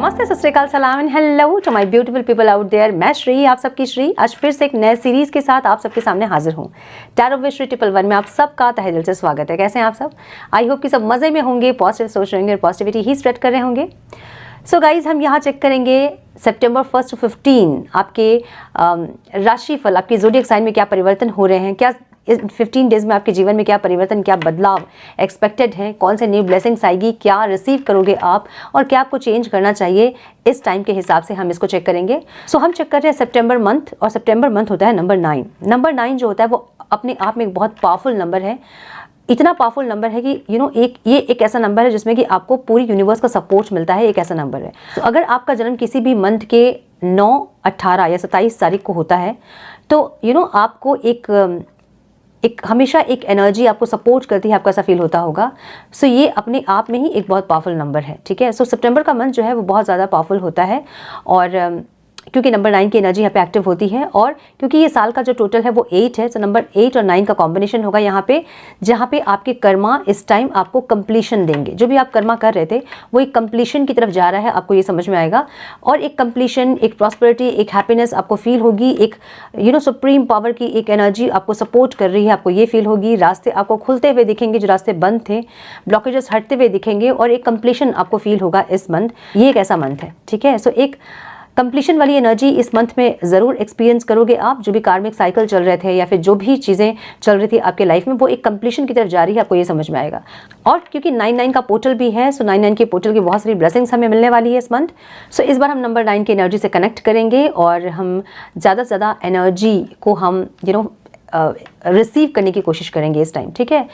नमस्ते, सत श्री अकाल, सलाम and hello to my beautiful people out there. मैं श्री, आप सबकी श्री, आज फिर से एक नए सीरीज के साथ आप सबके सामने हाजिर हूँ। टैरो विद श्री 111 में आप सबका तहे दिल से स्वागत है। कैसे हैं आप सब? आई होप कि सब मज़े में होंगे, पॉजिटिव सोच रहे होंगे और पॉजिटिविटी ही स्प्रेड कर रहे होंगे। सो गाइज, हम यहाँ चेक करेंगे सितंबर 1 to 15 आपके राशिफल, आपके ज़ोडिएक साइन में क्या परिवर्तन हो रहे हैं, क्या इस 15 डेज में आपके जीवन में क्या परिवर्तन, क्या बदलाव एक्सपेक्टेड है, कौन से न्यू ब्लेसिंग्स आएगी, क्या रिसीव करोगे आप और क्या आपको चेंज करना चाहिए। इस टाइम के हिसाब से हम इसको चेक करेंगे। सो हम चेक कर रहे हैं सितंबर मंथ, और सितंबर मंथ होता है नंबर 9। नंबर 9 जो होता है वो अपने आप में एक बहुत पावरफुल नंबर है। इतना पावरफुल नंबर है कि ये एक ऐसा नंबर है जिसमें कि आपको पूरी यूनिवर्स का सपोर्ट मिलता है। एक ऐसा नंबर है। तो अगर आपका जन्म किसी भी मंथ के 9, 18 या 27 तारीख को होता है तो आपको एक हमेशा एक एनर्जी आपको सपोर्ट करती है, आपको ऐसा फील होता होगा। सो ये अपने आप में ही एक बहुत पावरफुल नंबर है। ठीक है। सो सितंबर का मंथ जो है वो बहुत ज़्यादा पावरफुल होता है, और क्योंकि नंबर 9 की एनर्जी यहाँ पे एक्टिव होती है, और क्योंकि ये साल का जो टोटल है वो 8 है, तो नंबर 8 और 9 का कॉम्बिनेशन होगा यहाँ पे, जहाँ पे आपके कर्मा इस टाइम आपको कंप्लीशन देंगे। जो भी आप कर्मा कर रहे थे वो एक कंप्लीशन की तरफ जा रहा है, आपको ये समझ में आएगा। और एक कंप्लीशन, एक प्रॉस्पेरिटी, एक हैप्पीनेस आपको फील होगी। एक सुप्रीम पावर की एक एनर्जी आपको सपोर्ट कर रही है, आपको ये फील होगी। रास्ते आपको खुलते हुए दिखेंगे, जो रास्ते बंद थे, ब्लॉकेजेस हटते हुए दिखेंगे, और एक कंप्लीशन आपको फील होगा इस मंथ। ये एक ऐसा मंथ है। ठीक है। सो एक कंप्लीशन वाली एनर्जी इस मंथ में ज़रूर एक्सपीरियंस करोगे आप। जो भी कार्मिक साइकिल चल रहे थे या फिर जो भी चीज़ें चल रही थी आपके लाइफ में, वो एक कंप्लीशन की तरफ जा रही है, आपको ये समझ में आएगा। और क्योंकि 9-9 का पोर्टल भी है, सो 9-9 के पोर्टल की बहुत सारी ब्लेसिंग्स हमें मिलने वाली है इस मंथ। सो इस बार हम नंबर 9 की एनर्जी से कनेक्ट करेंगे, और हम ज़्यादा से ज़्यादा एनर्जी को हम रिसीव करने की कोशिश करेंगे इस टाइम। ठीक है।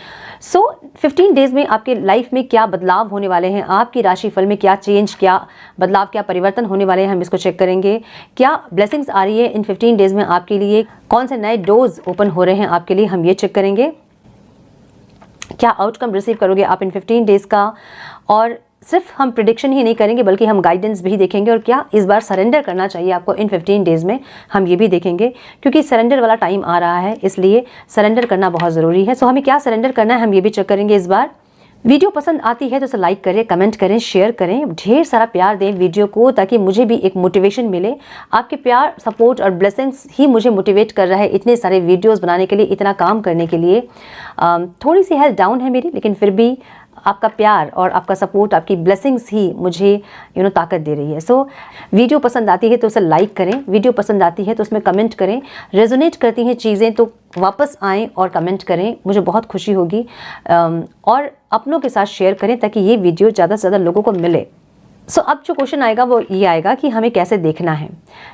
सो 15 डेज में आपके लाइफ में क्या बदलाव होने वाले हैं, आपकी राशिफल में क्या चेंज, क्या बदलाव, क्या परिवर्तन होने वाले हैं, हम इसको चेक करेंगे। क्या ब्लेसिंग्स आ रही है इन 15 डेज में आपके लिए, कौन से नए डोर्स ओपन हो रहे हैं आपके लिए, हम ये चेक करेंगे। क्या आउटकम रिसीव करोगे आप इन 15 डेज का, और सिर्फ हम प्रिडिक्शन ही नहीं करेंगे बल्कि हम गाइडेंस भी देखेंगे। और क्या इस बार सरेंडर करना चाहिए आपको इन 15 डेज में, हम ये भी देखेंगे, क्योंकि सरेंडर वाला टाइम आ रहा है, इसलिए सरेंडर करना बहुत ज़रूरी है। सो हमें क्या सरेंडर करना है, हम ये भी चेक करेंगे इस बार। वीडियो पसंद आती है तो इसे लाइक करें, कमेंट करें, शेयर करें, ढेर सारा प्यार दें वीडियो को, ताकि मुझे भी एक मोटिवेशन मिले। आपके प्यार, सपोर्ट और ब्लेसिंग्स ही मुझे मोटिवेट कर रहा है इतने सारे वीडियोस बनाने के लिए, इतना काम करने के लिए। थोड़ी सी हेल्थ डाउन है मेरी, लेकिन फिर भी आपका प्यार और आपका सपोर्ट, आपकी ब्लेसिंग्स ही मुझे ताकत दे रही है। सो वीडियो पसंद आती है तो उसे लाइक करें, वीडियो पसंद आती है तो उसमें कमेंट करें, रेजोनेट करती हैं चीज़ें तो वापस आएँ और कमेंट करें, मुझे बहुत खुशी होगी। और अपनों के साथ शेयर करें ताकि ये वीडियो ज़्यादा से ज़्यादा लोगों को मिले। सो अब जो क्वेश्चन आएगा वो ये आएगा कि हमें कैसे देखना है।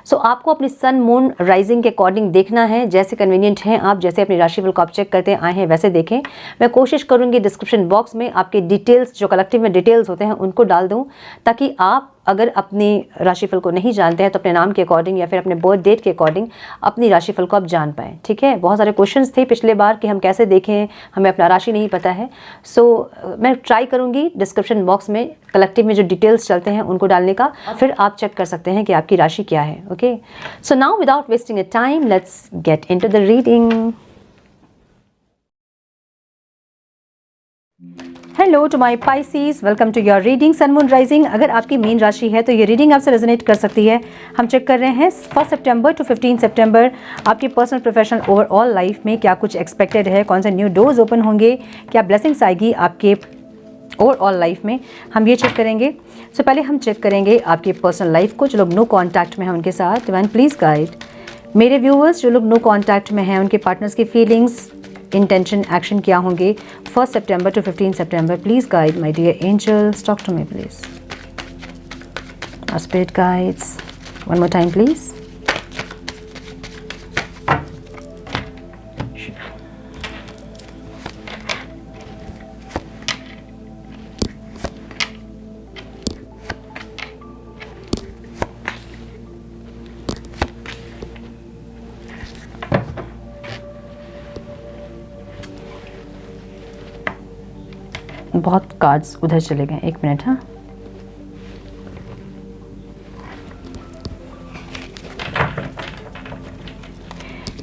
सो आपको अपनी सन, मून, राइजिंग के अकॉर्डिंग देखना है, जैसे कन्वीनियंट हैं आप, जैसे अपनी राशिफल को आप चेक करते आए हैं वैसे देखें। मैं कोशिश करूंगी डिस्क्रिप्शन बॉक्स में आपके डिटेल्स, जो कलेक्टिव में डिटेल्स होते हैं, उनको डाल दूं, ताकि आप अगर अपनी राशिफल को नहीं जानते हैं तो अपने नाम के अकॉर्डिंग या फिर अपने बर्थ डेट के अकॉर्डिंग अपनी राशिफल को आप जान पाएँ। ठीक है। बहुत सारे क्वेश्चंस थे पिछले बार कि हम कैसे देखें, हमें अपना राशि नहीं पता है। सो मैं ट्राई करूँगी डिस्क्रिप्शन बॉक्स में कलेक्टिव में जो डिटेल्स चलते हैं उनको डालने का, फिर आप चेक कर सकते हैं कि आपकी राशि क्या है। Okay. So now without wasting a time, let's get into the reading. Hello to my Pisces, welcome to your reading sun, moon, rising. अगर आपकी मीन राशि है तो ये रीडिंग आपसे रेजोनेट कर सकती है। हम चेक कर रहे हैं 1 सितंबर टू 15 सितंबर आपकी पर्सनल, प्रोफेशनल, ओवरऑल लाइफ में क्या कुछ एक्सपेक्टेड है, कौन से न्यू डोर्स ओपन होंगे, क्या ब्लेसिंग्स आएगी आपके ओवरऑल लाइफ में, हम ये चेक करेंगे। सो पहले हम चेक करेंगे आपकी पर्सनल लाइफ को, जो लोग नो कॉन्टैक्ट में हैं उनके साथ। डिवाइन प्लीज़ गाइड मेरे व्यूअर्स, जो लोग नो कॉन्टैक्ट में हैं उनके पार्टनर्स की फीलिंग्स, इंटेंशन, एक्शन क्या होंगे 1 सितंबर टू 15 सितंबर। Please guide my dear angels, talk to me please. Spirit guides, one more time please. बहुत कार्ड्स उधर चले गए, एक मिनट। हाँ,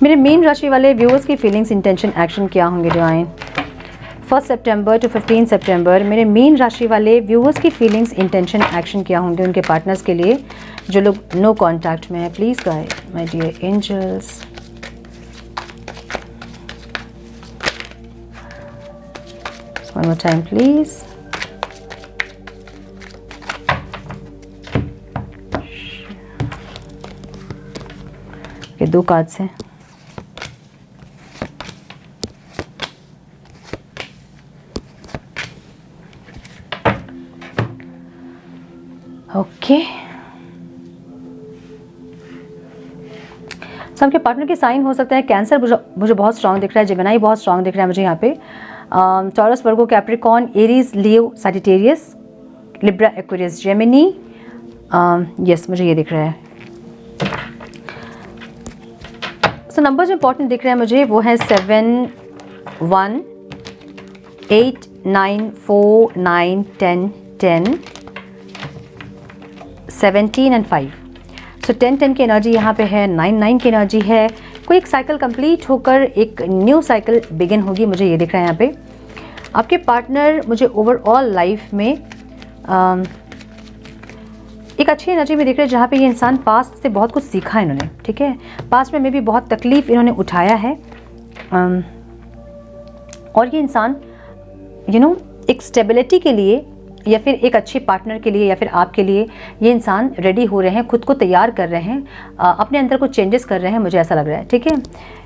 मेरे मेन राशि वाले व्यूअर्स की फीलिंग्स, इंटेंशन, एक्शन क्या होंगे डिवाइन 1 सितंबर टू 15 सितंबर मेरे मीन राशि वाले व्यूअर्स की फीलिंग्स, इंटेंशन, एक्शन क्या होंगे उनके पार्टनर्स के लिए जो लोग नो कांटेक्ट में है। Please guide my dear angels. One more time please. ये 2 कार्ड्स हैं। ओके, सबके पार्टनर के साइन हो सकते हैं। कैंसर मुझे बहुत स्ट्रांग दिख रहा है, जेमिनी बहुत स्ट्रांग दिख रहा है मुझे यहाँ पे। Taurus, Virgo, Capricorn, Aries, Leo, Sagittarius, Libra, Aquarius, Gemini. Yes, मुझे ये दिख रहा है। सो नंबर जो इंपॉर्टेंट दिख रहे हैं मुझे वो है 7, 1, 8, 9, 4, 9, 10, 10, 17 एंड 5। सो 10 की एनर्जी यहाँ पे है, 9 की एनर्जी है। कोई एक साइकिल कंप्लीट होकर एक न्यू साइकिल बिगिन होगी, मुझे ये दिख रहा है यहाँ पे। आपके पार्टनर मुझे ओवरऑल लाइफ में एक अच्छी एनर्जी में दिख रहे हैं, जहाँ पे ये इंसान पास्ट से बहुत कुछ सीखा है इन्होंने, ठीक है। पास्ट में भी बहुत तकलीफ इन्होंने उठाया है और ये इंसान एक स्टेबिलिटी के लिए या फिर एक अच्छे पार्टनर के लिए या फिर आपके लिए ये इंसान रेडी हो रहे हैं, खुद को तैयार कर रहे हैं, अपने अंदर कुछ चेंजेस कर रहे हैं, मुझे ऐसा लग रहा है, ठीक है।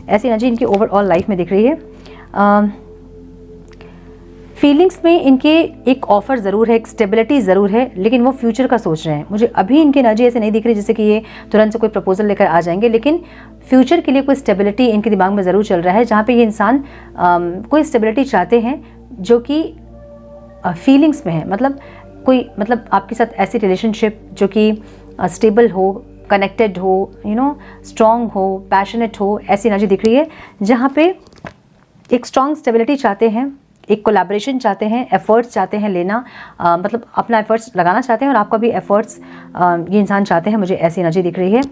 ऐसी एनर्जी इनकी ओवरऑल लाइफ में दिख रही है। फीलिंग्स में इनके एक ऑफर ज़रूर है, एक स्टेबिलिटी ज़रूर है, लेकिन वो फ्यूचर का सोच रहे हैं। मुझे अभी इनकी एनर्जी ऐसे नहीं दिख रही जैसे कि ये तुरंत से कोई प्रपोजल लेकर आ जाएंगे, लेकिन फ्यूचर के लिए कोई स्टेबिलिटी इनके दिमाग में ज़रूर चल रहा है, जहाँ पे ये इंसान कोई स्टेबिलिटी चाहते हैं जो कि फीलिंग्स में है। मतलब आपके साथ ऐसी रिलेशनशिप जो कि स्टेबल हो, कनेक्टेड हो, स्ट्रॉन्ग हो, पैशनेट हो, ऐसी एनर्जी दिख रही है, जहाँ पे एक स्ट्रॉन्ग स्टेबिलिटी चाहते हैं, एक कोलैबोरेशन चाहते हैं, एफर्ट्स चाहते हैं लेना, मतलब अपना एफर्ट्स लगाना चाहते हैं और आपका भी एफर्ट्स ये इंसान चाहते हैं, मुझे ऐसी एनर्जी दिख रही है।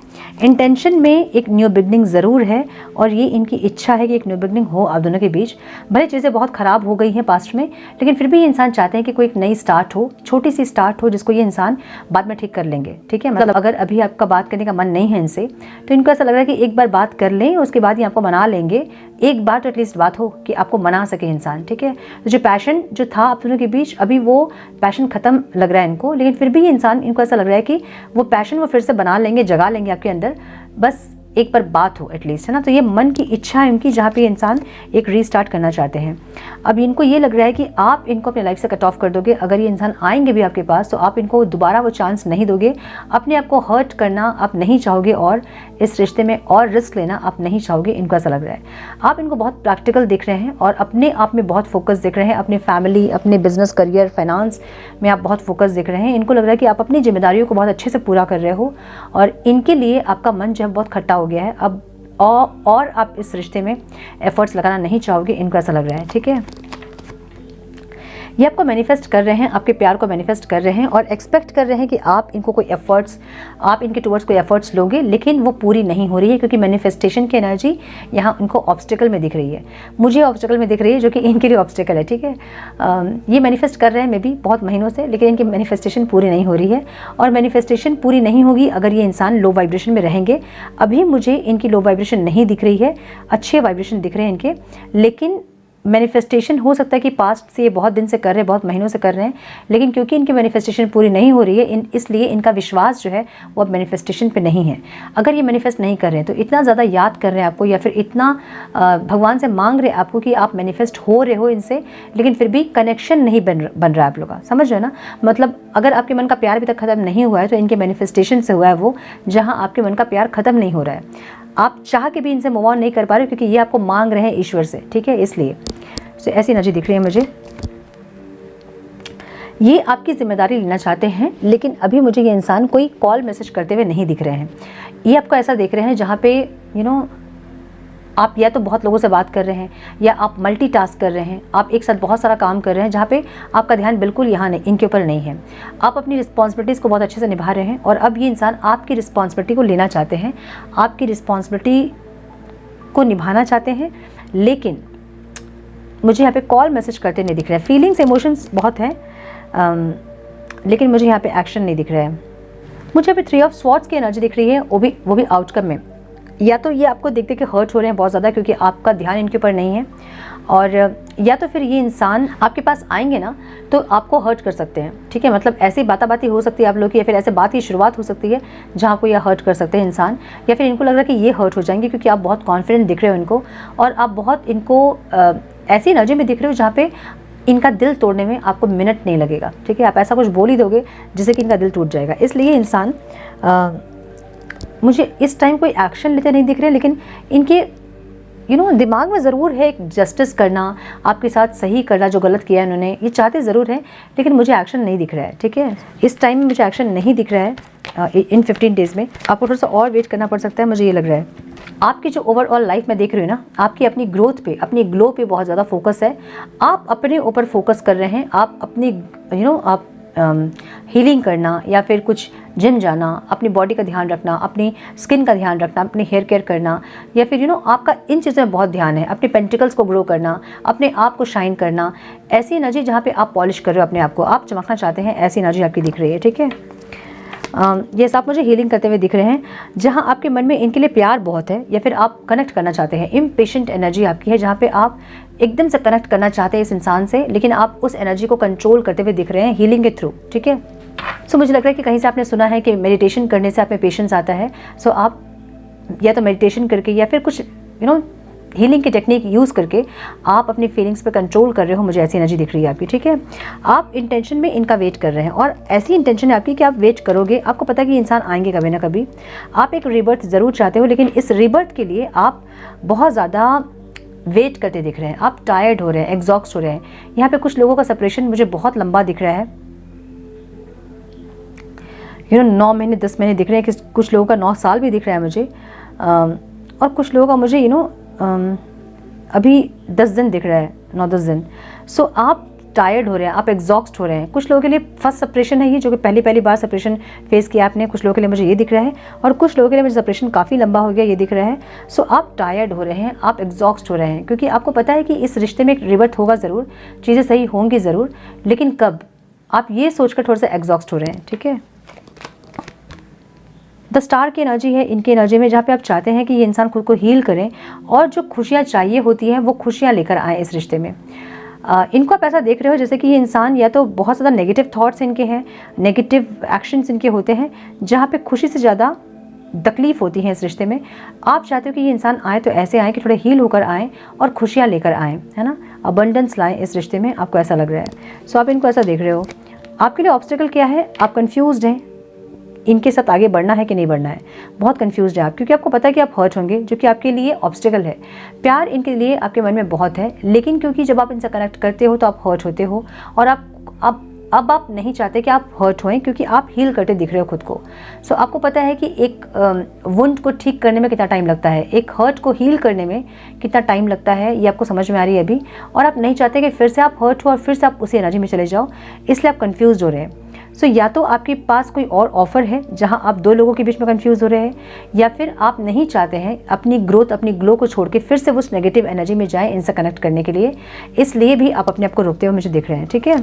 इंटेंशन में एक न्यू बिगनिंग ज़रूर है और ये इनकी इच्छा है कि एक न्यू बिगनिंग हो आप दोनों के बीच। भले चीज़ें बहुत ख़राब हो गई हैं पास्ट में, लेकिन फिर भी ये इंसान चाहते हैं कि कोई एक नई स्टार्ट हो, छोटी सी स्टार्ट हो, जिसको ये इंसान बाद में ठीक कर लेंगे, ठीक है। मतलब अगर अभी आपका बात करने का मन नहीं है इनसे, तो इनको ऐसा लग रहा है कि एक बार बात कर लें, उसके बाद ये आपको मना लेंगे। एक बार तो एटलीस्ट बात हो कि आपको मना सके इंसान, ठीक है। तो जो पैशन जो था आप दोनों के बीच, अभी वो पैशन ख़त्म लग रहा है इनको, लेकिन फिर भी ये इंसान, इनको ऐसा लग रहा है कि वो पैशन वो फिर से बना लेंगे, जगा लेंगे आपके अंदर, बस एक बार बात हो एटलीस्ट, है ना। तो ये मन की इच्छा है इनकी, जहाँ पे इंसान एक रीस्टार्ट करना चाहते हैं। अब इनको ये लग रहा है कि आप इनको अपने लाइफ से कट ऑफ कर दोगे। अगर ये इंसान आएंगे भी आपके पास तो आप इनको दोबारा वो चांस नहीं दोगे, अपने आप को हर्ट करना आप नहीं चाहोगे और इस रिश्ते में और रिस्क लेना आप नहीं चाहोगे, इनको ऐसा लग रहा है। आप इनको बहुत प्रैक्टिकल दिख रहे हैं और अपने आप में बहुत फोकस दिख रहे हैं, अपने फैमिली, अपने बिजनेस, करियर, फाइनेंस में आप बहुत फोकस दिख रहे हैं। इनको लग रहा है कि आप अपनी जिम्मेदारियों को बहुत अच्छे से पूरा कर रहे हो और इनके लिए आपका मन जो है बहुत खट्टा हो गया है अब, और आप इस रिश्ते में एफर्ट्स लगाना नहीं चाहोगे, इनको ऐसा लग रहा है, ठीक है। ये आपको मैनिफेस्ट कर रहे हैं, आपके प्यार को मैनिफेस्ट कर रहे हैं और एक्सपेक्ट कर रहे हैं कि आप इनको कोई एफर्ट्स, आप इनके टुवर्ड्स कोई एफर्ट्स लोगे, लेकिन वो पूरी नहीं हो रही है क्योंकि मैनिफेस्टेशन की एनर्जी यहाँ उनको ऑब्स्टिकल में दिख रही है, मुझे ऑब्स्टिकल में दिख रही है, जो कि इनके लिए ऑब्स्टिकल है, ठीक है। ये मैनिफेस्ट कर रहे हैं मे बी बहुत महीनों से, लेकिन इनकी मैनिफेस्टेशन पूरी नहीं हो रही है और मैनिफेस्टेशन पूरी नहीं होगी अगर ये इंसान लो वाइब्रेशन में रहेंगे। अभी मुझे इनकी लो वाइब्रेशन नहीं दिख रही है, अच्छे वाइब्रेशन दिख रहे हैं इनके, लेकिन मैनिफेस्टेशन हो सकता है कि पास्ट से ये बहुत दिन से कर रहे हैं, बहुत महीनों से कर रहे हैं, लेकिन क्योंकि इनकी मैनिफेस्टेशन पूरी नहीं हो रही है, इसलिए इनका विश्वास जो है वो अब मैनिफेस्टेशन पे नहीं है। अगर ये मैनिफेस्ट नहीं कर रहे हैं तो इतना ज़्यादा याद कर रहे हैं आपको या फिर इतना भगवान से मांग रहे हैं आपको कि आप मैनिफेस्ट हो रहे हो इनसे, लेकिन फिर भी कनेक्शन नहीं बन रहा है आप लोग का, समझ रहे हो ना। मतलब अगर आपके मन का प्यार अभी तक ख़त्म नहीं हुआ है तो इनके मैनिफेस्टेशन से हुआ है वो, जहाँ आपके मन का प्यार ख़त्म नहीं हो रहा है, आप चाह के भी इनसे मूव ऑन नहीं कर पा रहे क्योंकि ये आपको मांग रहे हैं ईश्वर से, ठीक है। इसलिए ऐसी एनर्जी दिख रही है मुझे। ये आपकी जिम्मेदारी लेना चाहते हैं, लेकिन अभी मुझे ये इंसान कोई कॉल मैसेज करते हुए नहीं दिख रहे हैं। ये आपको ऐसा देख रहे हैं जहाँ पे आप या तो बहुत लोगों से बात कर रहे हैं या आप मल्टीटास्क कर रहे हैं, आप एक साथ बहुत सारा काम कर रहे हैं, जहाँ पे आपका ध्यान बिल्कुल यहाँ नहीं, इनके ऊपर नहीं है। आप अपनी रिस्पॉन्सिबिलिटीज़ को बहुत अच्छे से निभा रहे हैं और अब ये इंसान आपकी रिस्पॉन्सिबिलिटी को लेना चाहते हैं, आपकी रिस्पॉन्सिबिलिटी को निभाना चाहते हैं, लेकिन मुझे यहाँ पे कॉल मैसेज करते नहीं दिख रहा है। फीलिंग्स इमोशंस बहुत हैं, लेकिन मुझे यहाँ पे एक्शन नहीं दिख रहा है। मुझे यहाँ पे 3 ऑफ स्वॉर्ड्स की एनर्जी दिख रही है, वो भी आउटकम में। या तो ये आपको देख के हर्ट हो रहे हैं बहुत ज़्यादा क्योंकि आपका ध्यान इनके ऊपर नहीं है, और या तो फिर ये इंसान आपके पास आएंगे ना तो आपको हर्ट कर सकते हैं। ठीक है, मतलब ऐसी बातें हो सकती है आप लोग की, या फिर ऐसे बात की शुरुआत हो सकती है जहाँ को ये हर्ट कर सकते हैं इंसान, या फिर इनको लग रहा है कि ये हर्ट हो जाएंगे क्योंकि आप बहुत कॉन्फिडेंट दिख रहे हो इनको, और आप बहुत इनको ऐसी एनर्जी में दिख रहे हो जहाँ पे इनका दिल तोड़ने में आपको मिनट नहीं लगेगा। ठीक है, आप ऐसा कुछ बोल ही दोगे जिससे कि इनका दिल टूट जाएगा। इसलिए इंसान मुझे इस टाइम कोई एक्शन लेते नहीं दिख रहे, लेकिन इनके दिमाग में ज़रूर है एक जस्टिस करना, आपके साथ सही करना जो गलत किया है इन्होंने, ये चाहते ज़रूर हैं, लेकिन मुझे एक्शन नहीं दिख रहा है। ठीक है, इस टाइम में मुझे एक्शन नहीं दिख रहा है। इन 15 डेज़ में आपको थोड़ा सा और वेट करना पड़ सकता है, मुझे ये लग रहा है। आपकी जो ओवरऑल लाइफ में देख रही हूँ ना, आपकी अपनी ग्रोथ पे, अपनी ग्लो पे बहुत ज़्यादा फोकस है। आप अपने ऊपर फोकस कर रहे हैं, आप अपनी आप हीलिंग करना, या फिर कुछ जिम जाना, अपनी बॉडी का ध्यान रखना, अपनी स्किन का ध्यान रखना, अपने हेयर केयर करना, या फिर आपका इन चीज़ों में बहुत ध्यान है। अपने पेंटिकल्स को ग्रो करना, अपने आप को शाइन करना, ऐसी एनर्जी जहाँ पे आप पॉलिश कर रहे हो अपने आप को, आप चमकना चाहते हैं, ऐसी एनर्जी आपकी दिख रही है। ठीक है, ये आप मुझे हीलिंग करते हुए दिख रहे हैं, जहाँ आपके मन में इनके लिए प्यार बहुत है, या फिर आप कनेक्ट करना चाहते हैं। इम्पेशेंट एनर्जी आपकी है, जहाँ पे आप एकदम से कनेक्ट करना चाहते हैं इस इंसान से, लेकिन आप उस एनर्जी को कंट्रोल करते हुए दिख रहे हैं हीलिंग के थ्रू। ठीक है, सो मुझे लग रहा है कि कहीं से आपने सुना है कि मेडिटेशन करने से आप में पेशेंस आता है। सो आप या तो मेडिटेशन करके या फिर कुछ हीलिंग की टेक्निक यूज़ करके आप अपनी फीलिंग्स पे कंट्रोल कर रहे हो, मुझे ऐसी एनर्जी दिख रही है आपकी। ठीक है, आप इंटेंशन में इनका वेट कर रहे हैं, और ऐसी इंटेंशन है आपकी कि आप वेट करोगे। आपको पता है कि इंसान आएंगे कभी ना कभी, आप एक रीबर्थ ज़रूर चाहते हो, लेकिन इस रीबर्थ के लिए आप बहुत ज़्यादा वेट करते दिख रहे हैं, आप टायर्ड हो रहे हैं, एग्जॉस्ट हो रहे हैं। यहाँ पे कुछ लोगों का सेपरेशन मुझे बहुत लंबा दिख रहा है, 9 महीने 10 महीने दिख रहे हैं, कि कुछ लोगों का 9 साल भी दिख रहा है मुझे, और कुछ लोगों का मुझे अभी 10 दिन दिख रहा है, 9-10 दिन। सो आप टायर्ड हो रहे हैं, आप एग्जॉस्ट हो रहे हैं। कुछ लोगों के लिए फर्स्ट सेपरेशन है ये, जो कि पहली बार सेपरेशन फेस किया आपने। कुछ लोगों के लिए मुझे ये दिख रहा है, और कुछ लोगों के लिए मुझे सेपरेशन काफ़ी लंबा हो गया, ये दिख रहा है। सो आप टायर्ड हो रहे हैं, आप एग्जॉस्ट हो रहे हैं, क्योंकि आपको पता है कि इस रिश्ते में एक रिवर्ट होगा ज़रूर, चीज़ें सही होंगी ज़रूर, लेकिन कब, आप ये सोचकर थोड़ा सा एग्जॉस्ट हो रहे हैं। ठीक है, द स्टार की एनर्जी है इनकी एनर्जी में, जहाँ पे आप चाहते हैं कि ये इंसान खुद को हील करें, और जो खुशियाँ चाहिए होती हैं वो खुशियाँ लेकर आएँ इस रिश्ते में। इनको आप ऐसा देख रहे हो जैसे कि ये इंसान या तो बहुत ज़्यादा नेगेटिव थॉट्स इनके हैं, नेगेटिव एक्शंस इनके होते हैं, जहाँ पे खुशी से ज़्यादा तकलीफ़ होती है इस रिश्ते में। आप चाहते हो कि ये इंसान आए तो ऐसे आए कि थोड़े हील होकर आएँ और खुशियाँ लेकर आएँ, है ना, अबंडेंस लाएँ इस रिश्ते में, आपको ऐसा लग रहा है। सो आप इनको ऐसा देख रहे हो। आपके लिए ऑब्स्टेकल क्या है, आप कन्फ्यूज़ड हैं, इनके साथ आगे बढ़ना है कि नहीं बढ़ना है, बहुत कंफ्यूज्ड है आप, क्योंकि आपको पता है कि आप हर्ट होंगे, जो कि आपके लिए ऑब्स्टेकल है। प्यार इनके लिए आपके मन में बहुत है, लेकिन क्योंकि जब आप इनसे कनेक्ट करते हो तो आप हर्ट होते हो, और अब आप नहीं चाहते कि आप हर्ट होएं, क्योंकि आप हील करते दिख रहे हो खुद को। सो आपको पता है कि एक वुंड को ठीक करने में कितना टाइम लगता है, एक हर्ट को हील करने में कितना टाइम लगता है, ये आपको समझ में आ रही है अभी, और आप नहीं चाहते कि फिर से आप हर्ट हो और फिर से आप उसी एनर्जी में चले जाओ, इसलिए आप कन्फ्यूज हो रहे हैं। सो या तो आपके पास कोई और ऑफर है जहां आप 2 लोगों के बीच में कंफ्यूज हो रहे हैं, या फिर आप नहीं चाहते हैं अपनी ग्रोथ, अपनी ग्लो को छोड़ के फिर से उस नेगेटिव एनर्जी में जाएं इनसे कनेक्ट करने के लिए, इसलिए भी आप अपने आप को रोकते हुए मुझे दिख रहे हैं। ठीक है,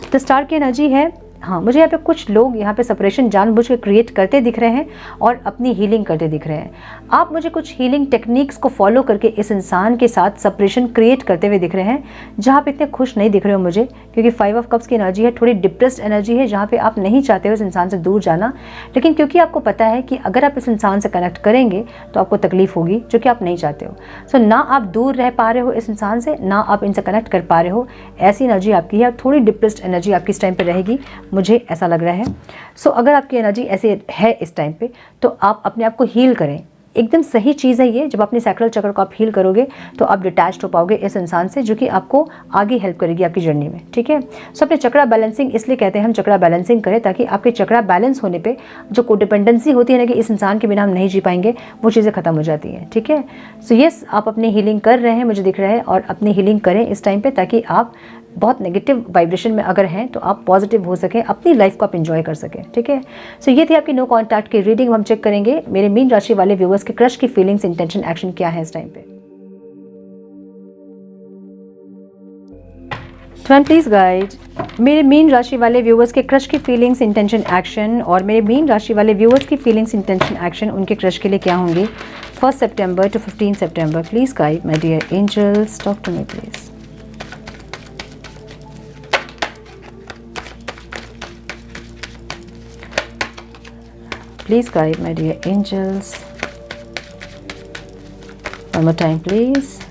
तो स्टार की एनर्जी है, हाँ, मुझे यहाँ पे कुछ लोग यहाँ पे सेपरेशन जानबूझ के क्रिएट करते दिख रहे हैं और अपनी हीलिंग करते दिख रहे हैं। आप मुझे कुछ हीलिंग टेक्निक्स को फॉलो करके इस इंसान के साथ सेपरेशन क्रिएट करते हुए दिख रहे हैं, जहाँ पे इतने खुश नहीं दिख रहे हो मुझे, क्योंकि 5 ऑफ कप्स की एनर्जी है, थोड़ी डिप्रेस्ड एनर्जी है, जहाँ पे आप नहीं चाहते हो इस इंसान से दूर जाना, लेकिन क्योंकि आपको पता है कि अगर आप इस इंसान से कनेक्ट करेंगे तो आपको तकलीफ होगी, जो कि आप नहीं चाहते हो। सो ना आप दूर रह पा रहे हो इस इंसान से, ना आप इनसे कनेक्ट कर पा रहे हो, ऐसी एनर्जी आपकी है, थोड़ी डिप्रेस्ड एनर्जी आपकी इस टाइम पर रहेगी, मुझे ऐसा लग रहा है। सो अगर आपकी एनर्जी ऐसे है इस टाइम पे, तो आप अपने आप को हील करें। एकदम सही चीज़ है ये, जब अपने सैक्रल चक्र को आप हील करोगे तो आप डिटैच्ड हो पाओगे इस इंसान से, जो कि आपको आगे हेल्प करेगी आपकी जर्नी में। ठीक है, सो अपने चक्रा बैलेंसिंग, इसलिए कहते हैं हम चक्रा बैलेंसिंग करें, ताकि आपके चक्रा बैलेंस होने पे जो कोडिपेंडेंसी होती है ना, कि इस इंसान के बिना हम नहीं जी पाएंगे, वो चीज़ें खत्म हो जाती हैं। ठीक है, सो यस, आप अपनी हीलिंग कर रहे हैं, मुझे दिख रहा है, और अपनी हीलिंग करें इस टाइम पे, ताकि आप बहुत नेगेटिव वाइब्रेशन में अगर हैं तो आप पॉजिटिव हो सकें, अपनी लाइफ को आप एंजॉय कर सकें। ठीक है, सो ये थी आपकी नो कॉन्टैक्ट की रीडिंग। हम चेक करेंगे मेरे मीन राशि वाले व्यूअर्स के क्रश की फीलिंग्स, इंटेंशन, एक्शन क्या है इस टाइम पे। मैम प्लीज़ गाइड मेरे मीन राशि वाले व्यूअर्स के क्रश की फीलिंग्स, इंटेंशन, एक्शन, और मेरे मीन राशि वाले व्यूअर्स की फीलिंग्स, इंटेंशन, एक्शन उनके क्रश के लिए क्या होंगे 1 सितंबर टू 15 सितंबर। Please guide my dear angels, talk to me please. Please guide my dear angels. One more time, please.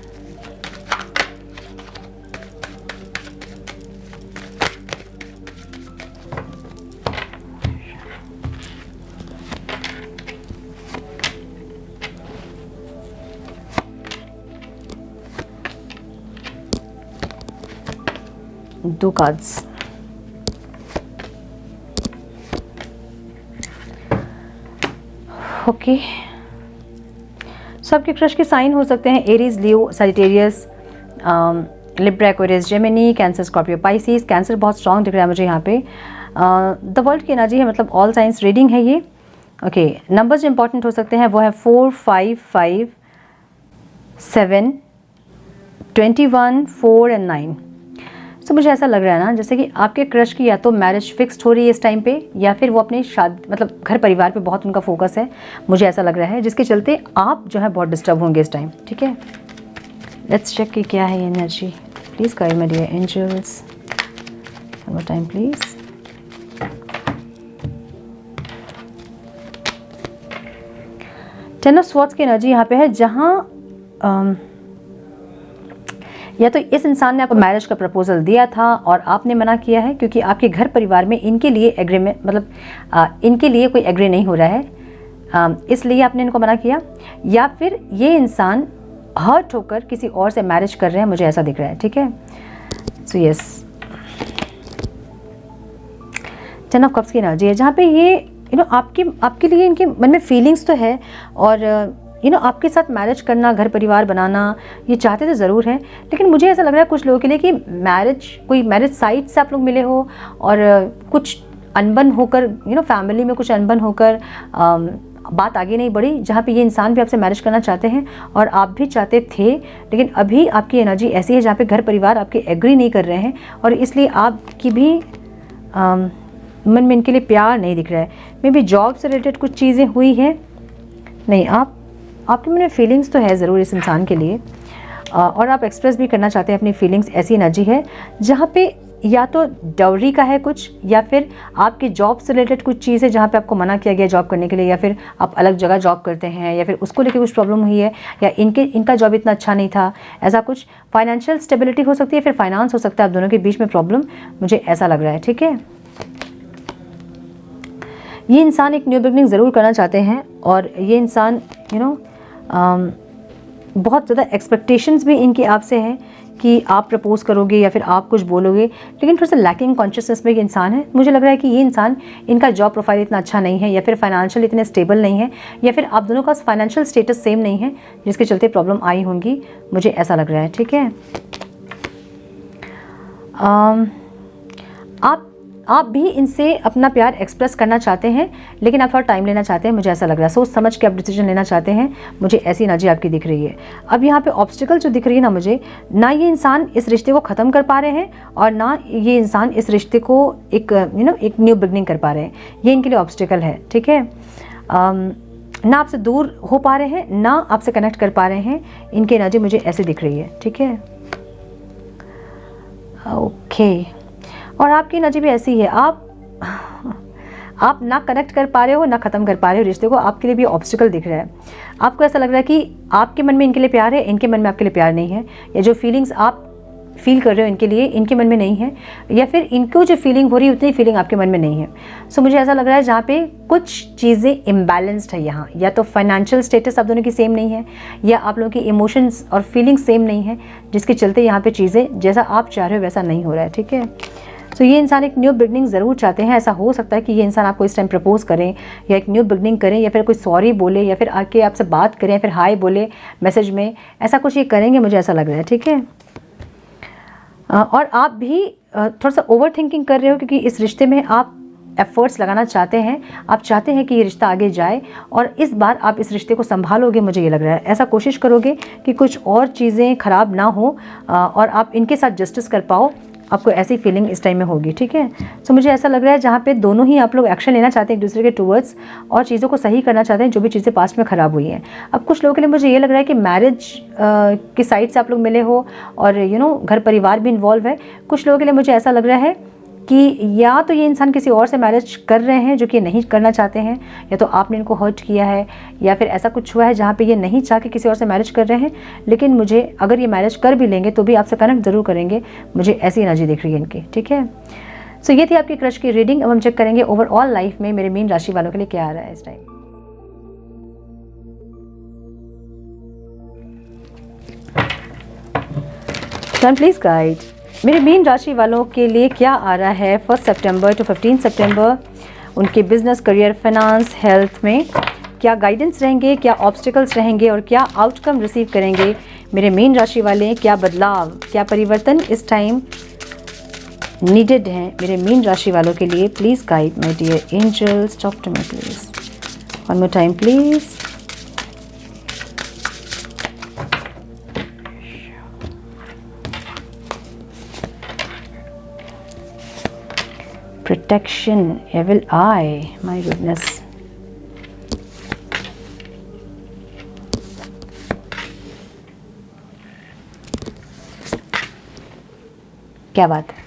दो कार्ड्स। ओके, सबके क्रश के साइन हो सकते हैं Aries, Leo, Sagittarius, Libra, Aquarius, Gemini, Cancer, Scorpio, Pisces. Cancer बहुत strong दिख रहा है मुझे यहाँ पे। द वर्ल्ड की एनर्जी है, मतलब ऑल साइंस रीडिंग है ये। ओके, नंबर्स जो इंपॉर्टेंट हो सकते हैं वो है 4, 5, 5, 7, 21, 4 एंड 9। तो मुझे ऐसा लग रहा है ना जैसे कि आपके क्रश की या तो मैरिज फिक्स्ड हो रही है इस टाइम पे, या फिर वो अपने शादी मतलब घर परिवार पे बहुत उनका फोकस है, मुझे ऐसा लग रहा है, जिसके चलते आप जो है बहुत डिस्टर्ब होंगे इस टाइम। ठीक है, लेट्स चेक कि क्या है ये energy. Please guide my dear angels, one more time please. Ten of swords की एनर्जी यहाँ पे है, जहाँ या तो इस इंसान ने आपको मैरिज का प्रपोजल दिया था और आपने मना किया है, क्योंकि आपके घर परिवार में इनके लिए एग्रीमेंट मतलब इनके लिए कोई एग्री नहीं हो रहा है, इसलिए आपने इनको मना किया, या फिर ये इंसान हर्ट होकर किसी और से मैरिज कर रहे हैं, मुझे ऐसा दिख रहा है। ठीक है, सो यस, 10 ऑफ कप्स की एनर्जी है, जहाँ पे ये आपके लिए इनके मन में फीलिंग्स तो है, और आपके साथ मैरिज करना, घर परिवार बनाना ये चाहते तो ज़रूर हैं, लेकिन मुझे ऐसा लग रहा है कुछ लोगों के लिए कि कोई मैरिज साइट से आप लोग मिले हो, और कुछ अनबन होकर फैमिली में कुछ अनबन होकर बात आगे नहीं बढ़ी, जहाँ पे ये इंसान भी आपसे मैरिज करना चाहते हैं और आप भी चाहते थे, लेकिन अभी आपकी एनर्जी ऐसी है जहाँ पे घर परिवार आपके एग्री नहीं कर रहे हैं, और इसलिए आपकी भी मन में इनके लिए प्यार नहीं दिख रहा है। मे बी जॉब से रिलेटेड कुछ चीज़ें हुई हैं, नहीं आपके मन में फीलिंग्स तो है ज़रूर इस इंसान के लिए, और आप एक्सप्रेस भी करना चाहते हैं अपनी फीलिंग्स। ऐसी एनर्जी है जहाँ पे या तो डाउरी का है कुछ, या फिर आपकी जॉब से रिलेटेड कुछ चीज़ है जहाँ पे आपको मना किया गया जॉब करने के लिए, या फिर आप अलग जगह जॉब करते हैं, या फिर उसको लेके कुछ प्रॉब्लम हुई है, या इनका जॉब इतना अच्छा नहीं था, ऐसा कुछ। फाइनेंशियल स्टेबिलिटी हो सकती है, फिर फाइनेंस हो सकता है, आप दोनों के बीच में प्रॉब्लम, मुझे ऐसा लग रहा है। ठीक है, ये इंसान एक न्यू बिगनिंग ज़रूर करना चाहते हैं, और ये इंसान बहुत ज़्यादा एक्सपेक्टेशंस भी इनकी आपसे हैं कि आप प्रपोज करोगे या फिर आप कुछ बोलोगे, लेकिन थोड़ा सा लैकिंग कॉन्शियसनेस में एक इंसान है। मुझे लग रहा है कि ये इंसान, इनका जॉब प्रोफाइल इतना अच्छा नहीं है, या फिर फाइनेंशियल इतने स्टेबल नहीं है, या फिर आप दोनों का फाइनेंशियल स्टेटस सेम नहीं है, जिसके चलते प्रॉब्लम आई होंगी, मुझे ऐसा लग रहा है। ठीक है, आप भी इनसे अपना प्यार एक्सप्रेस करना चाहते हैं, लेकिन आप थोड़ा टाइम लेना चाहते हैं, मुझे ऐसा लग रहा है। सोच समझ के आप डिसीजन लेना चाहते हैं, मुझे ऐसी एनर्जी आपकी दिख रही है। अब यहाँ पे ऑब्स्टिकल जो दिख रही है ना मुझे, ना ये इंसान इस रिश्ते को ख़त्म कर पा रहे हैं, और ना ये इंसान इस रिश्ते को एक न्यू बिगनिंग कर पा रहे हैं, ये इनके लिए ऑब्स्टिकल है। ठीक है, ना आपसे दूर हो पा रहे हैं, ना आपसे कनेक्ट कर पा रहे हैं, इनकी एनर्जी मुझे ऐसे दिख रही है। ठीक है, ओके, और आपकी एनर्जी भी ऐसी है, आप ना कनेक्ट कर पा रहे हो, ना ख़त्म कर पा रहे हो रिश्ते को, आपके लिए भी ऑब्स्टिकल दिख रहा है। आपको ऐसा लग रहा है कि आपके मन में इनके लिए प्यार है, इनके मन में आपके लिए प्यार नहीं है, या जो फीलिंग्स आप फील कर रहे हो इनके लिए, इनके मन में नहीं है, या फिर इनको जो फीलिंग हो रही है उतनी फीलिंग आपके मन में नहीं है। सो मुझे ऐसा लग रहा है जहाँ पे कुछ चीज़ें इम्बैलेंस्ड है यहाँ, या तो फाइनेंशियल स्टेटस आप दोनों की सेम नहीं है, या आप लोगों की इमोशंस और फीलिंग्स सेम नहीं है, जिसके चलते यहाँ पे चीज़ें जैसा आप चाह रहे हो वैसा नहीं हो रहा है। ठीक है, तो ये इंसान एक न्यू बिगनिंग ज़रूर चाहते हैं। ऐसा हो सकता है कि ये इंसान आपको इस टाइम प्रपोज करें, या एक न्यू बिगनिंग करें, या फिर कोई सॉरी बोले, या फिर आके आपसे बात करें, या फिर हाय बोले मैसेज में, ऐसा कुछ ये करेंगे, मुझे ऐसा लग रहा है। ठीक है, और आप भी थोड़ा सा ओवर थिंकिंग कर रहे हो, क्योंकि इस रिश्ते में आप एफर्ट्स लगाना चाहते हैं, आप चाहते हैं कि ये रिश्ता आगे जाए, और इस बार आप इस रिश्ते को संभालोगे, मुझे ये लग रहा है। ऐसा कोशिश करोगे कि कुछ और चीज़ें ख़राब ना हो, और आप इनके साथ जस्टिस कर पाओ, आपको ऐसी फीलिंग इस टाइम में होगी, ठीक है। सो मुझे ऐसा लग रहा है जहाँ पे दोनों ही आप लोग एक्शन लेना चाहते हैं एक दूसरे के टूवर्ड्स और चीज़ों को सही करना चाहते हैं जो भी चीज़ें पास्ट में ख़राब हुई हैं। अब कुछ लोगों के लिए मुझे ये लग रहा है कि मैरिज की साइड से आप लोग मिले हो और घर परिवार भी इन्वॉल्व है। कुछ लोगों के लिए मुझे ऐसा लग रहा है कि या तो ये इंसान किसी और से मैरिज कर रहे हैं जो कि नहीं करना चाहते हैं, या तो आपने इनको हर्ट किया है, या फिर ऐसा कुछ हुआ है जहाँ पे ये नहीं चाह के किसी और से मैरिज कर रहे हैं। लेकिन मुझे अगर ये मैरिज कर भी लेंगे तो भी आपसे कनेक्ट ज़रूर करेंगे, मुझे ऐसी एनर्जी दिख रही है इनकी, ठीक है। सो ये थी आपकी क्रश की रीडिंग। अब हम चेक करेंगे ओवरऑल लाइफ में मेरे मीन राशि वालों के लिए क्या आ रहा है इस टाइम। टर्न प्लीज गाइड, मेरे मीन राशि वालों के लिए क्या आ रहा है 1 सितंबर टू 15 सितंबर, उनके बिजनेस, करियर, फाइनेंस, हेल्थ में क्या गाइडेंस रहेंगे, क्या ऑब्स्टिकल्स रहेंगे और क्या आउटकम रिसीव करेंगे मेरे मीन राशि वाले। क्या बदलाव, क्या परिवर्तन इस टाइम नीडेड है मेरे मीन राशि वालों के लिए। Please guide my dear angels, talk to me please, one more time please. Protection, evil eye, my goodness. क्या बात है।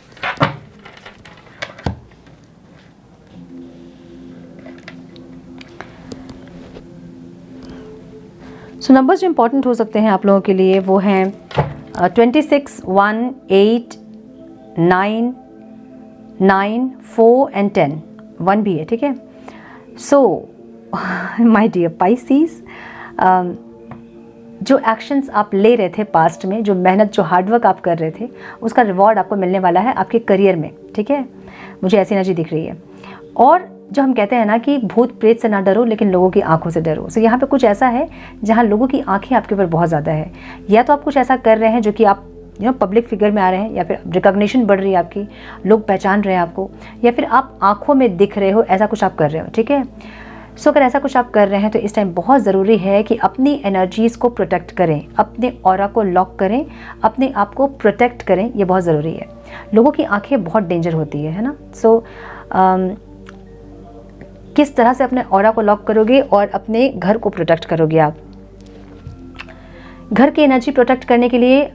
सो नंबर्स जो इंपॉर्टेंट हो सकते हैं आप लोगों के लिए वो हैं 26, 1, 8, 9, 9, 4 एंड 10, 1 भी है, ठीक है। सो माय डियर पाइसीज, जो एक्शंस आप ले रहे थे पास्ट में, जो मेहनत, जो हार्डवर्क आप कर रहे थे, उसका रिवॉर्ड आपको मिलने वाला है आपके करियर में, ठीक है। मुझे ऐसी एनर्जी दिख रही है। और जो हम कहते हैं ना कि भूत प्रेत से ना डरो लेकिन लोगों की आंखों से डरो। सो यहाँ पे कुछ ऐसा है जहाँ लोगों की आंखें आपके ऊपर बहुत ज़्यादा है। या तो आप कुछ ऐसा कर रहे हैं जो कि आप पब्लिक फिगर में आ रहे हैं, या फिर रिकॉग्निशन बढ़ रही है आपकी, लोग पहचान रहे हैं आपको, या फिर आप आंखों में दिख रहे हो, ऐसा कुछ आप कर रहे हो, ठीक है। सो अगर ऐसा कुछ आप कर रहे हैं तो इस टाइम बहुत ज़रूरी है कि अपनी एनर्जीज़ को प्रोटेक्ट करें, अपने ऑरा को लॉक करें, अपने आप को प्रोटेक्ट करें, ये बहुत ज़रूरी है। लोगों की आंखें बहुत डेंजर होती है ना। सो किस तरह से अपने ऑरा को लॉक करोगे और अपने घर को प्रोटेक्ट करोगे आप। घर की एनर्जी प्रोटेक्ट करने के लिए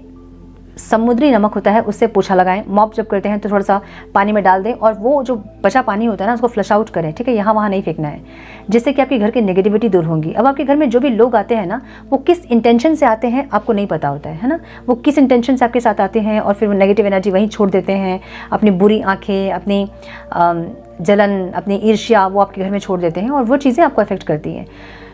समुद्री नमक होता है, उससे पोछा लगाएं। मॉप जब करते हैं तो थोड़ा सा पानी में डाल दें और वो जो बचा पानी होता है ना उसको फ्लश आउट करें, ठीक है। यहाँ वहाँ नहीं फेंकना है, जिससे कि आपके घर की नेगेटिविटी दूर होंगी। अब आपके घर में जो भी लोग आते हैं ना, वो किस इंटेंशन से आते हैं आपको नहीं पता होता है ना। वो किस इंटेंशन से आपके साथ आते हैं और फिर वो नेगेटिव एनर्जी वहीं छोड़ देते हैं, अपनी बुरी आँखें, अपनी जलन, अपनी ईर्ष्या वो आपके घर में छोड़ देते हैं और वो चीज़ें आपको अफेक्ट करती हैं।